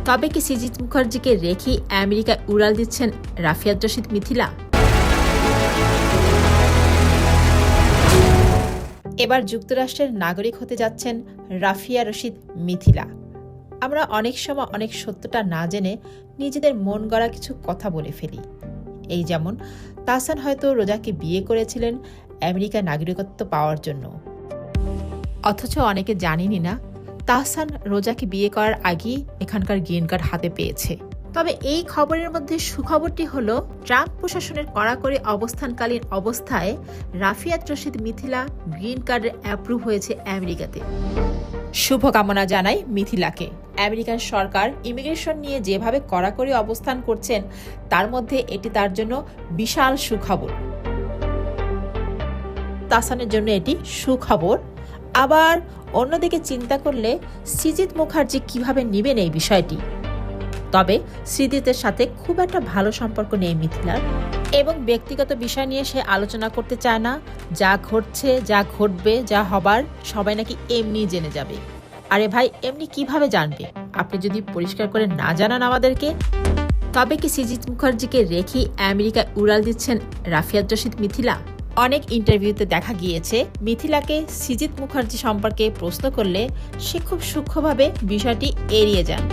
তবে কি সৃজিত মুখার্জিকে রেখেই আমেরিকায় উড়াল দিচ্ছেন রাফিয়াত রশিদ মিথিলা? এবার যুক্তরাষ্ট্রের নাগরিক হতে যাচ্ছেন রাফিয়া রশিদ মিথিলা। আমরা অনেক সময় অনেক সত্যটা না জেনে নিজেদের মন গড়া কিছু কথা বলে ফেলি। এই যেমন তাহসান হয়তো রোজাকে বিয়ে করেছিলেন আমেরিকার নাগরিকত্ব পাওয়ার জন্য, অথচ অনেকে জানেনই না তাহসান রোজাকে বিয়ে করার আগেই এখানকার গ্রিন কার্ড হাতে পেয়েছে। তবে এই খবরের মধ্যে সুখবরটি হলো, ট্রাম্প প্রশাসনের কড়াকড়ি অবস্থানকালীন অবস্থায় রাফিয়াত রশিদ মিথিলা গ্রিন কার্ডের অ্যাপ্রুভ হয়েছে আমেরিকাতে। শুভকামনা জানাই মিথিলাকে। আমেরিকান সরকার ইমিগ্রেশন নিয়ে যেভাবে কড়াকড়ি অবস্থান করছেন, তার মধ্যে এটি তার জন্য বিশাল সুখবর। তাহসানের জন্য এটি সুখবর। আবার অন্যদিকে চিন্তা করলে সৃজিত মুখার্জি কিভাবে নেবেন এই বিষয়টি? তবে সৃজিতের সাথে খুব একটা ভালো সম্পর্ক নেই মিথিলার, এবং ব্যক্তিগত বিষয় নিয়ে সে আলোচনা করতে চায় না। যা ঘটছে, যা ঘটবে, যা হবার সবাই নাকি এমনি জেনে যাবে। আরে ভাই, এমনি কিভাবে জানবে আপনি যদি পরিষ্কার করে না জানান আমাদেরকে? তবে কি সৃজিত মুখার্জিকে রেখেই আমেরিকায় উড়াল দিচ্ছেন রাফিয়াত রশিদ মিথিলা? অনেক ইন্টারভিউতে দেখা গিয়েছে মিথিলাকে সৃজিত মুখার্জি সম্পর্কে প্রশ্ন করলে সে খুব সূক্ষ্মভাবে বিষয়টি এড়িয়ে যান।